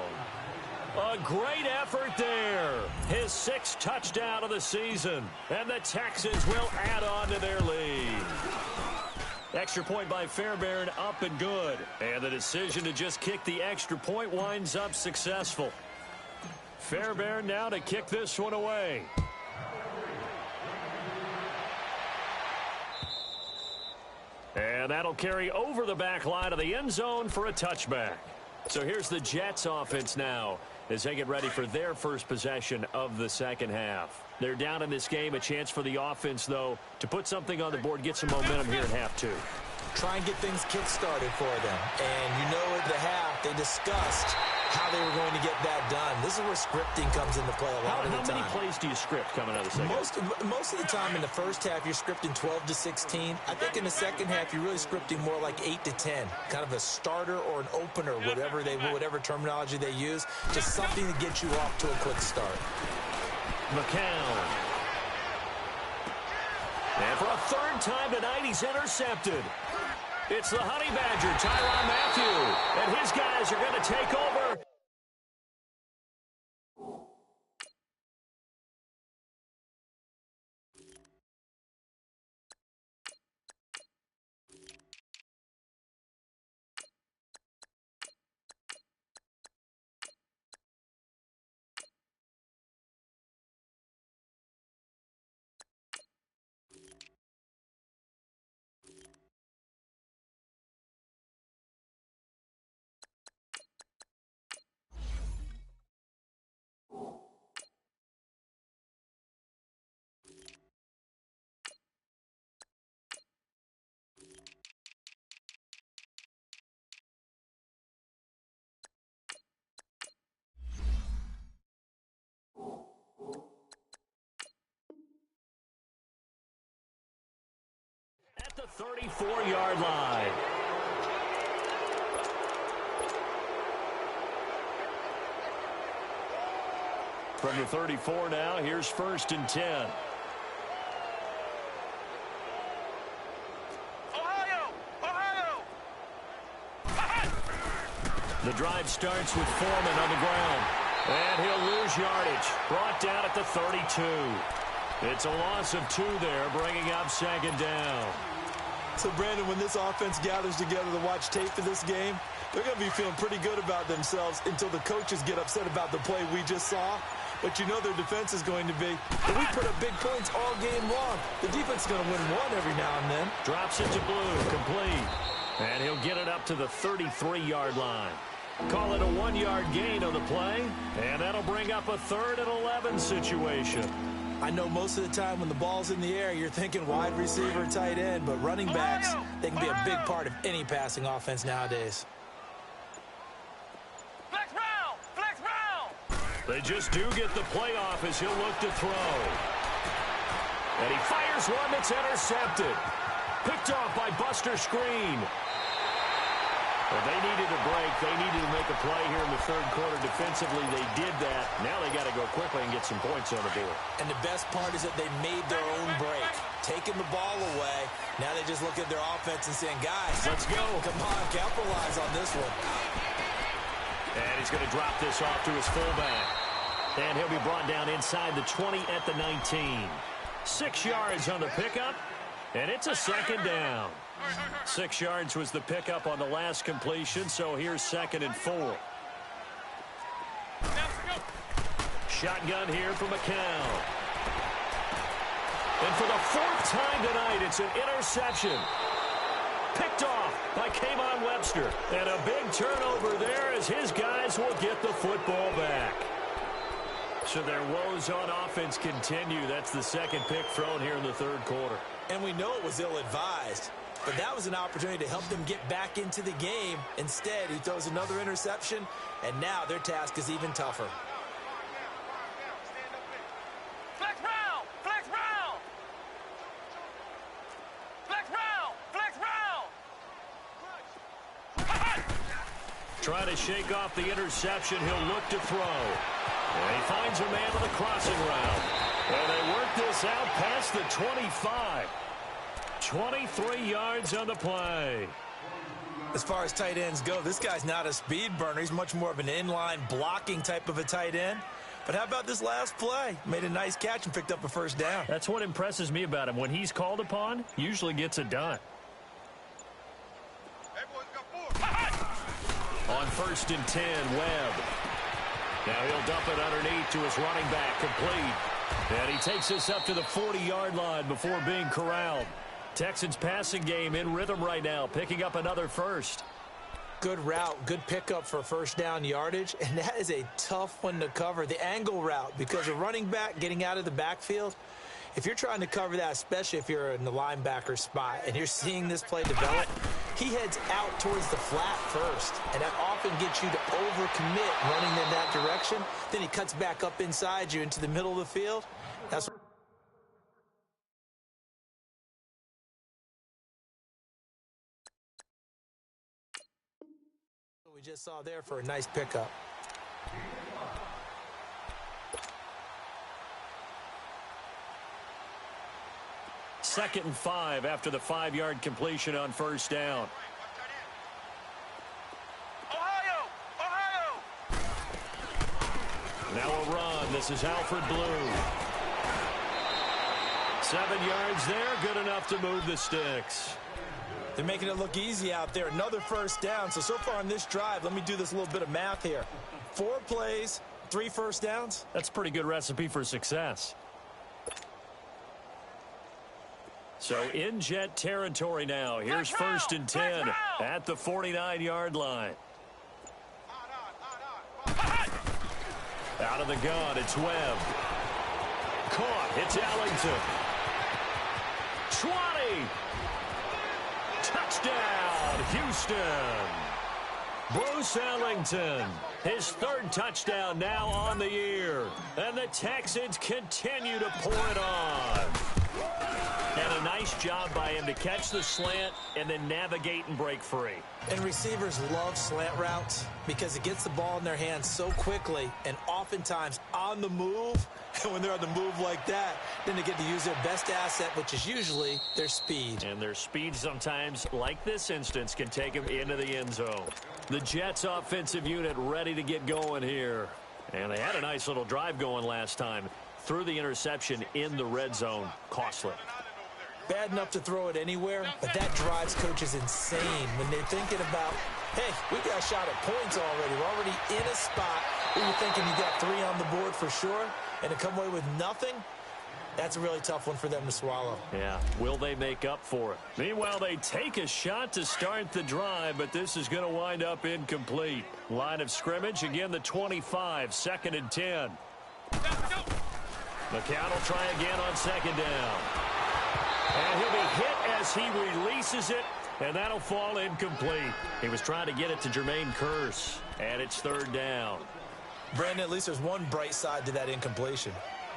A great effort there. His 6th touchdown of the season. And the Texans will add on to their lead. Extra point by Fairbairn, up and good. And the decision to just kick the extra point winds up successful. Fairbairn now to kick this one away. And that'll carry over the back line of the end zone for a touchback. So here's the Jets offense now as they get ready for their first possession of the second half. They're down in this game. A chance for the offense, though, to put something on the board, get some momentum here in half 2. Try and get things kick-started for them. And you know at the half, they discussed how they were going to get that done. This is where scripting comes into play a lot of the time. How many plays do you script coming out of the second half? Most of the time in the first half, you're scripting 12 to 16. I think in the second half, you're really scripting more like 8 to 10. Kind of a starter or an opener, whatever terminology they use. Just something to get you off to a quick start. McCown. And for a 3rd time tonight, he's intercepted. It's the Honey Badger, Tyrann Mathieu. And his guys are going to take over. At the 34-yard line. From the 34 now, here's 1st and 10. Ohio! The drive starts with Foreman on the ground. And he'll lose yardage. Brought down at the 32. It's a loss of 2 there, bringing up 2nd down. So, Brandon, when this offense gathers together to watch tape for this game, they're going to be feeling pretty good about themselves until the coaches get upset about the play we just saw. But you know their defense is going to be, we put up big points all game long. The defense is going to win one every now and then. Drops it to Blue, complete. And he'll get it up to the 33-yard line. Call it a 1-yard gain on the play. And that'll bring up a 3rd and 11 situation. I know most of the time when the ball's in the air, you're thinking wide receiver, tight end, but running backs, they can be a big part of any passing offense nowadays. Flex round! They just do get the playoff as he'll look to throw. And he fires one that's intercepted. Picked off by Buster Screen. Well, they needed a break. They needed to make a play here in the 3rd quarter. Defensively, they did that. Now they got to go quickly and get some points on the board. And the best part is that they made their own break. Taking the ball away. Now they just look at their offense and saying, guys, let's go. Come on, capitalize on this one. And he's going to drop this off to his fullback. And he'll be brought down inside the 20 at the 19. 6 yards on the pickup, and it's a second down. 6 yards was the pickup on the last completion, so here's 2nd and 4. Shotgun here for McCown. And for the 4th time tonight, it's an interception. Picked off by K'Von Webster. And a big turnover there as his guys will get the football back. So their woes on offense continue. That's the 2nd pick thrown here in the 3rd quarter. And we know it was ill-advised, but that was an opportunity to help them get back into the game. Instead, he throws another interception, and now their task is even tougher. Flex round! Flex round! Flex round! Flex round! Trying to shake off the interception. He'll look to throw. And he finds a man on the crossing route. And they work this out past the 25. 23 yards on the play. As far as tight ends go, this guy's not a speed burner. He's much more of an inline blocking type of a tight end. But how about this last play? Made a nice catch and picked up a 1st down. That's what impresses me about him. When he's called upon, usually gets it done. On 1st and 10, Webb. Now he'll dump it underneath to his running back, complete. And he takes this up to the 40-yard line before being corralled. Texans passing game in rhythm right now, picking up another 1st. Good route, good pickup for 1st down yardage, and that is a tough one to cover, the angle route, because a running back getting out of the backfield, if you're trying to cover that, especially if you're in the linebacker spot and you're seeing this play develop, he heads out towards the flat first, and that often gets you to overcommit running in that direction. Then he cuts back up inside you into the middle of the field. That's what we just saw there for a nice pickup. Second and 5 after the 5-yard completion on 1st down. Ohio! Ohio! Now a run. This is Alfred Blue. 7 yards there, good enough to move the sticks. They're making it look easy out there. Another 1st down. So far on this drive, let me do this little bit of math here. 4 plays, 3 1st downs. That's a pretty good recipe for success. So in Jet territory now. Here's 1st and 10 at the 49-yard line. Out of the gun, it's Webb. Caught, it's Ellington. 20. Touchdown, Houston. Bruce Ellington, his 3rd touchdown now on the year. And the Texans continue to pour it on. And a nice job by him to catch the slant and then navigate and break free. And receivers love slant routes because it gets the ball in their hands so quickly and oftentimes on the move. And when they're on the move like that, then they get to use their best asset, which is usually their speed. And their speed sometimes, like this instance, can take them into the end zone. The Jets offensive unit ready to get going here. And they had a nice little drive going last time. Threw the interception in the red zone. Costly. Bad enough to throw it anywhere, but that drives coaches insane when they're thinking about, hey, we got a shot at points already. We're already in a spot where you're thinking you got 3 on the board for sure, and to come away with nothing, that's a really tough one for them to swallow. Yeah, will they make up for it? Meanwhile, they take a shot to start the drive, but this is going to wind up incomplete. Line of scrimmage, again the 25, 2nd and 10. McCown will try again on 2nd down. And he'll be hit as he releases it, and that'll fall incomplete. He was trying to get it to Jermaine Kearse, and it's 3rd down. Brandon, at least there's one bright side to that incompletion.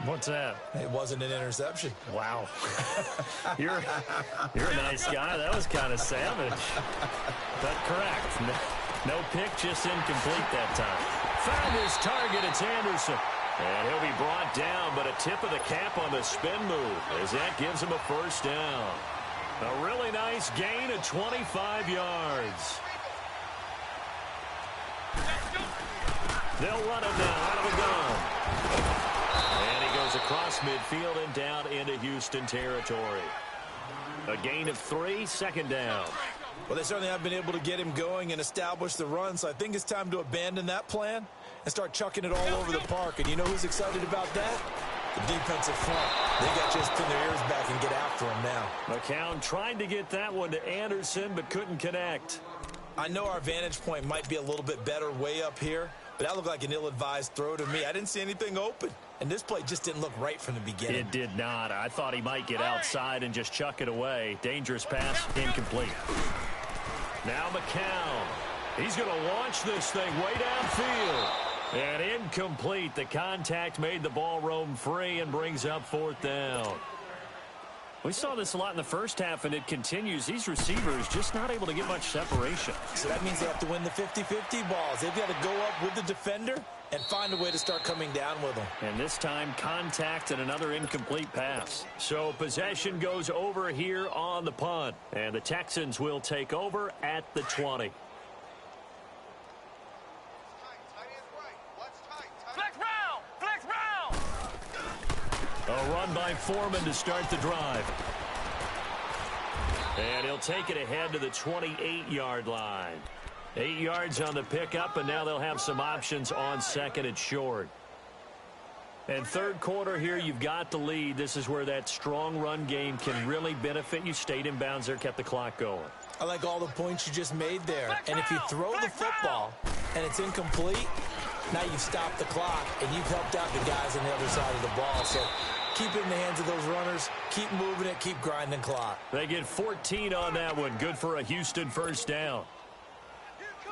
What's that? It wasn't an interception. Wow. You're a nice guy. That was kind of savage. But correct. No pick, just incomplete that time. Found his target. It's Anderson. And he'll be brought down, but a tip of the cap on the spin move as that gives him a 1st down. A really nice gain of 25 yards. They'll run it now out of the gun. And he goes across midfield and down into Houston territory. A gain of 3, second down. Well, they certainly have been able to get him going and establish the run, so I think it's time to abandon that plan and start chucking it all over the park. And you know who's excited about that? The defensive front. They got to just pin their ears back and get after him now. McCown trying to get that one to Anderson, but couldn't connect. I know our vantage point might be a little bit better way up here, but that looked like an ill-advised throw to me. I didn't see anything open, and this play just didn't look right from the beginning. It did not. I thought he might get outside and just chuck it away. Dangerous pass, incomplete. Now McCown. He's going to launch this thing way downfield. And incomplete. The contact made the ball roam free and brings up 4th down. We saw this a lot in the first half, and it continues. These receivers just not able to get much separation. So that means they have to win the 50-50 balls. They've got to go up with the defender and find a way to start coming down with them. And this time, contact and another incomplete pass. So possession goes over here on the punt. And the Texans will take over at the 20. A run by Foreman to start the drive. And he'll take it ahead to the 28-yard line. 8 yards on the pickup, and now they'll have some options on second and short. And third quarter here, you've got the lead. This is where that strong run game can really benefit you. Stayed in bounds there, kept the clock going. I like all the points you just made there. And if you throw the football and it's incomplete, now you've stopped the clock and you've helped out the guys on the other side of the ball. So keep it in the hands of those runners. Keep moving it. Keep grinding clock. They get 14 on that one. Good for a Houston first down.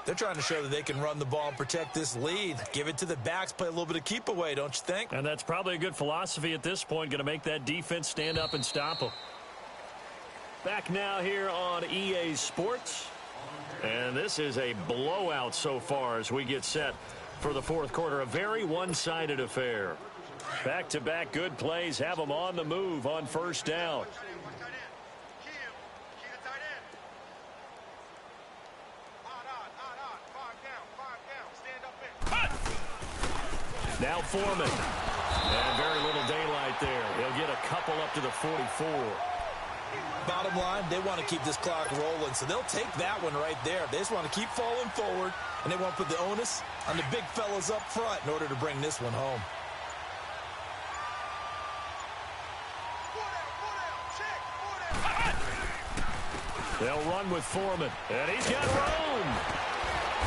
They're trying to show that they can run the ball and protect this lead. Give it to the backs. Play a little bit of keep away, don't you think? And that's probably a good philosophy at this point. Going to make that defense stand up and stop them. Back now here on EA Sports. And this is a blowout so far as we get set for the fourth quarter. A very one-sided affair. Back-to-back good plays have them on the move on first down. Now Foreman. And very little daylight there. He'll get a couple up to the 44. Bottom line, they want to keep this clock rolling, so they'll take that one right there. They just want to keep falling forward, and they want to put the onus on the big fellas up front in order to bring this one home. They'll run with Foreman, and he's got room.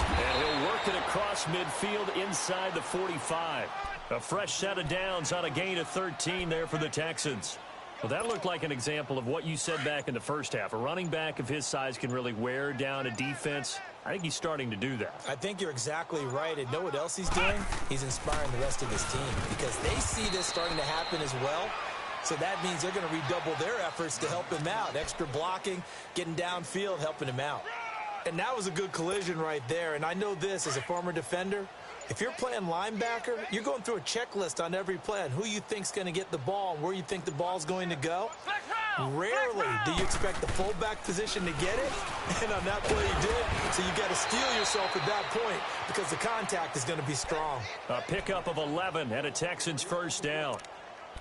And he'll work it across midfield inside the 45. A fresh set of downs on a gain of 13 there for the Texans. Well, that looked like an example of what you said back in the first half. A running back of his size can really wear down a defense. I think he's starting to do that. I think you're exactly right. And know what else he's doing? He's inspiring the rest of his team because they see this starting to happen as well. So that means they're going to redouble their efforts to help him out. Extra blocking, getting downfield, helping him out. And that was a good collision right there. And I know this as a former defender. If you're playing linebacker, you're going through a checklist on every play on who you think's going to get the ball and where you think the ball's going to go. Rarely do you expect the fullback position to get it. And on that play you did. So you got to steel yourself at that point because the contact is going to be strong. A pickup of 11 and a Texans first down.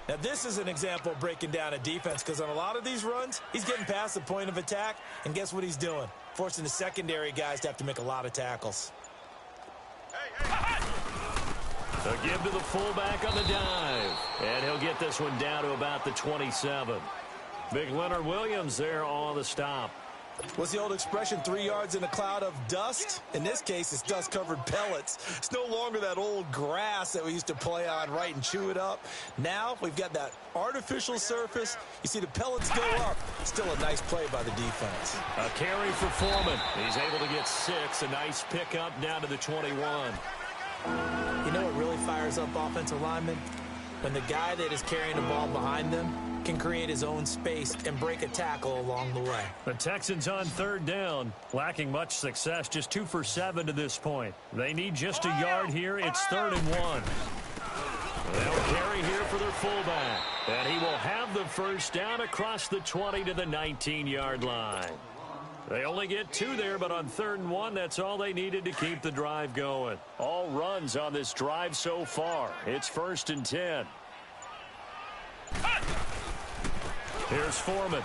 Now, this is an example of breaking down a defense because on a lot of these runs, he's getting past the point of attack, and guess what he's doing? Forcing the secondary guys to have to make a lot of tackles. A give to the fullback on the dive, and he'll get this one down to about the 27. Big Leonard Williams there on the stop. What's the old expression, 3 yards in a cloud of dust? In this case, it's dust-covered pellets. It's no longer that old grass that we used to play on, right, and chew it up. Now we've got that artificial surface. You see the pellets go up. Still a nice play by the defense. A carry for Foreman. He's able to get 6. A nice pickup down to the 21. You know what really fires up offensive linemen? When the guy that is carrying the ball behind them can create his own space and break a tackle along the way. The Texans on third down, lacking much success, just 2 for 7 to this point. They need just a yard here. It's 3rd and 1. They'll carry here for their fullback, and he will have the first down across the 20 to the 19-yard line. They only get 2 there, but on 3rd and 1, that's all they needed to keep the drive going. All runs on this drive so far. It's 1st and 10. Here's Foreman.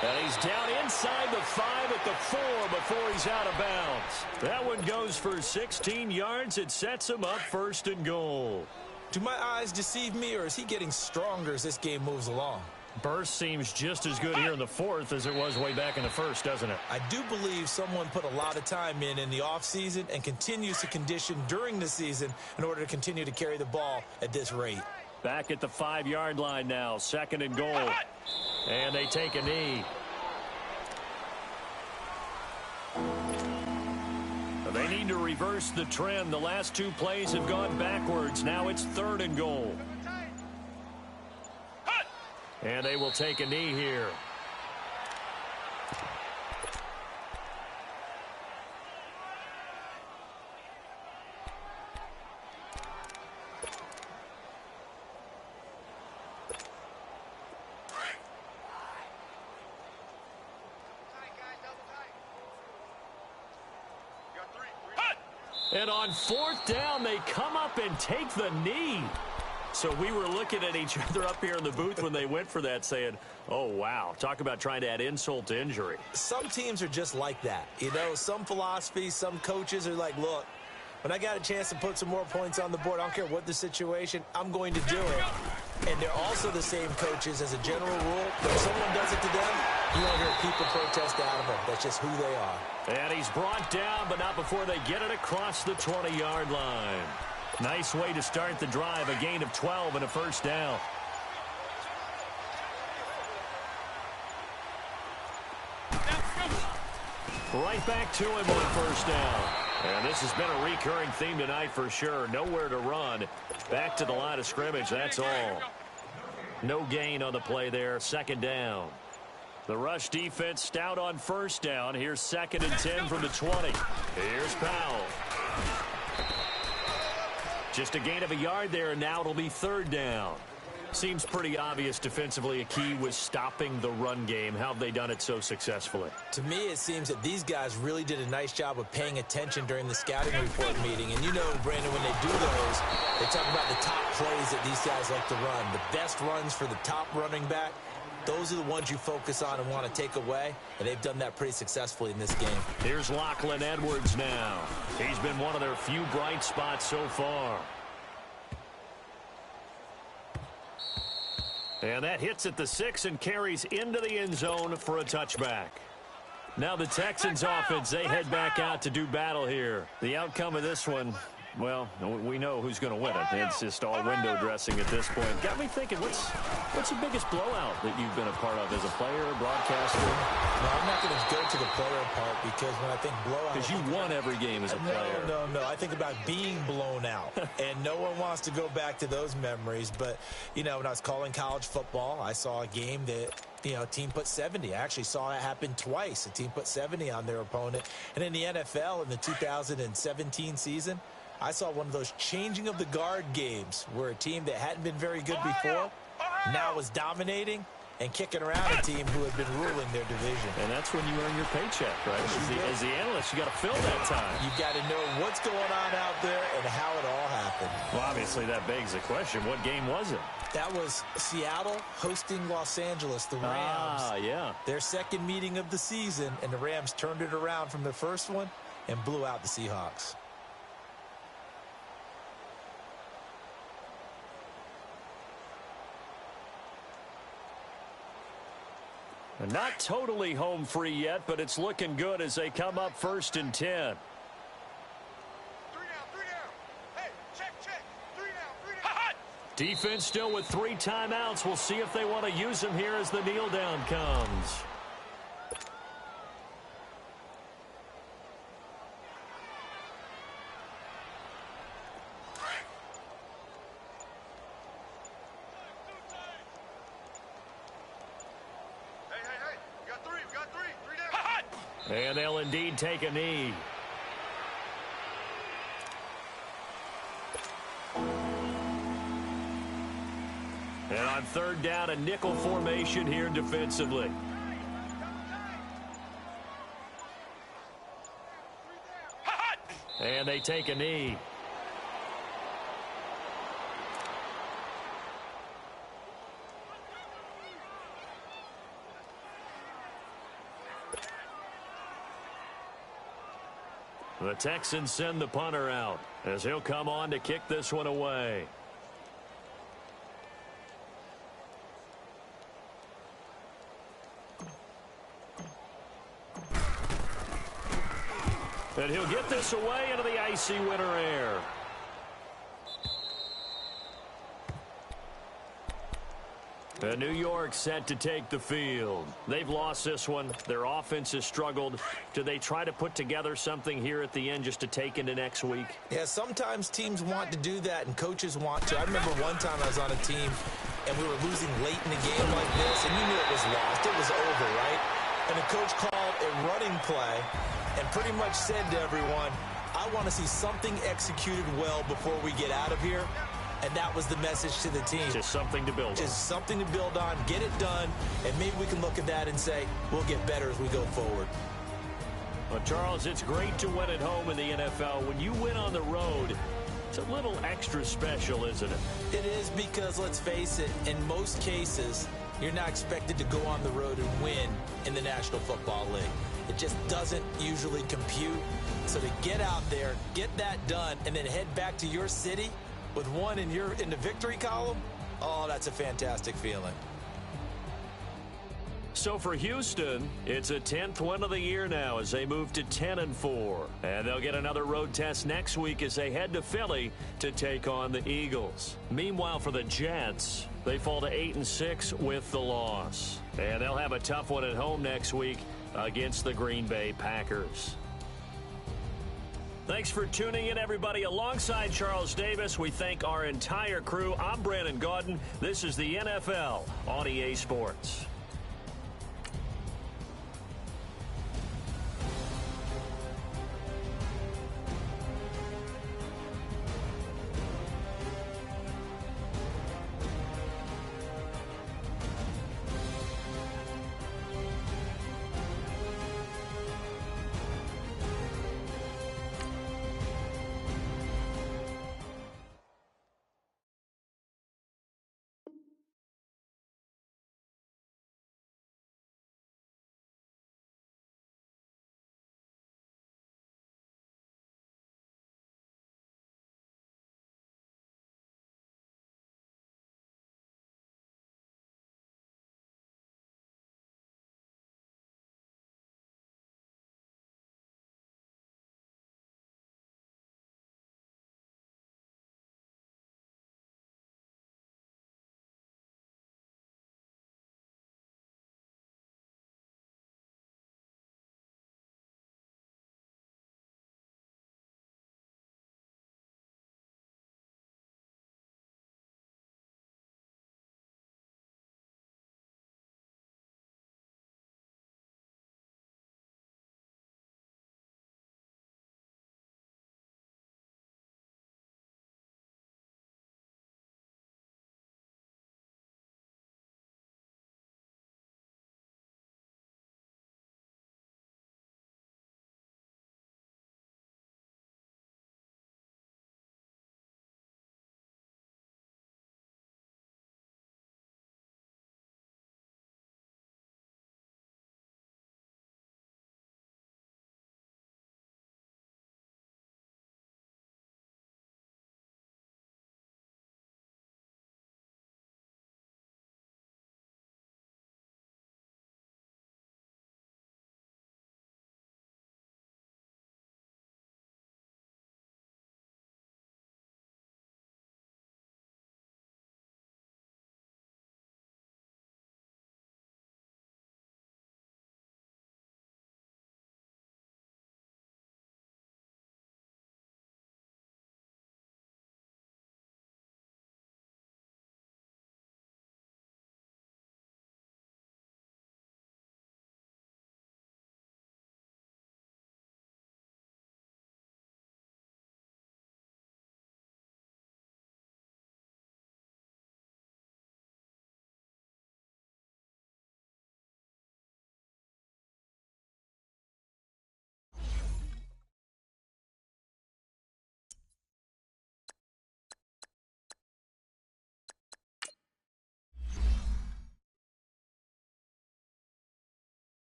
And he's down inside the 5 at the 4 before he's out of bounds. That one goes for 16 yards. It sets him up 1st and goal. Do my eyes deceive me, or is he getting stronger as this game moves along? Burst seems just as good here in the 4th as it was way back in the 1st, doesn't it? I do believe someone put a lot of time in the offseason and continues to condition during the season in order to continue to carry the ball at this rate. Back at the 5-yard line now, 2nd and goal. And they take a knee. They need to reverse the trend. The last 2 plays have gone backwards. Now it's 3rd and goal. And they will take a knee here. And on 4th down, they come up and take the knee. So we were looking at each other up here in the booth when they went for that saying, oh, wow, talk about trying to add insult to injury. Some teams are just like that. You know, some philosophies, some coaches are like, look, when I got a chance to put some more points on the board, I don't care what the situation, I'm going to do it. And they're also the same coaches as a general rule. If someone does it to them, you won't hear people protest out of them. That's just who they are. And he's brought down, but not before they get it across the 20-yard line. Nice way to start the drive, a gain of 12 and a 1st down. Right back to him on 1st down. And this has been a recurring theme tonight for sure. Nowhere to run. Back to the line of scrimmage, that's all. No gain on the play there, 2nd down. The rush defense stout on 1st down. Here's 2nd and 10 from the 20. Here's Powell. Just a gain of a yard there, and now it'll be 3rd down. Seems pretty obvious defensively a key was stopping the run game. How have they done it so successfully? To me, it seems that these guys really did a nice job of paying attention during the scouting report meeting. And you know, Brandon, when they do those, they talk about the top plays that these guys like to run. The best runs for the top running back. Those are the ones you focus on and want to take away, and they've done that pretty successfully in this game. Here's Lachlan Edwards now. He's been one of their few bright spots so far. And that hits at the 6 and carries into the end zone for a touchback. Now the Texans offense, they head back out to do battle here. The outcome of this one, well, we know who's going to win it. It's just all window dressing at this point. Got me thinking, what's the biggest blowout that you've been a part of as a player, broadcaster? No, I'm not going to go to the player part because when I think blowout... Because you won every game as a player. No. I think about being blown out. And no one wants to go back to those memories. But, you know, when I was calling college football, I saw a game that... You know, a team put 70. I actually saw it happen twice. A team put 70 on their opponent. And in the NFL in the 2017 season, I saw one of those changing of the guard games where a team that hadn't been very good before now was dominating and kicking around a team who had been ruling their division. And that's when you earn your paycheck, right? As the analyst, you got to fill that time. You got to know what's going on out there and how it all happened. Well, obviously that begs the question, what game was it? That was Seattle hosting Los Angeles, the Rams. Ah, yeah. Their second meeting of the season, and the Rams turned it around from their first one and blew out the Seahawks. And not totally home free yet, but it's looking good as they come up 1st and 10. Defense still with 3 timeouts. We'll see if they want to use them here as the kneel down comes. Hey, we got three down. And they'll indeed take a knee. And on 3rd down, a nickel formation here defensively. And they take a knee. The Texans send the punter out as he'll come on to kick this one away. And he'll get this away into the icy winter air. And New York set to take the field. They've lost this one. Their offense has struggled. Do they try to put together something here at the end just to take into next week? Yeah, sometimes teams want to do that, and coaches want to. I remember one time I was on a team, and we were losing late in the game like this, and you knew it was lost. It was over, right? And the coach called a running play and pretty much said to everyone, I want to see something executed well before we get out of here. And that was the message to the team. Just something to build on. Just something to build on, get it done, and maybe we can look at that and say, we'll get better as we go forward. Well, Charles, it's great to win at home in the NFL. When you win on the road, it's a little extra special, isn't it? It is, because, let's face it, in most cases, you're not expected to go on the road and win in the National Football League. It just doesn't usually compute. So to get out there, get that done, and then head back to your city with one in the victory column, oh, that's a fantastic feeling. So for Houston, it's a 10th win of the year now as they move to 10-4. And they'll get another road test next week as they head to Philly to take on the Eagles. Meanwhile, for the Jets, they fall to 8-6 with the loss. And they'll have a tough one at home next week against the Green Bay Packers. Thanks for tuning in, everybody. Alongside Charles Davis, we thank our entire crew. I'm Brandon Gaudin. This is the NFL on EA Sports.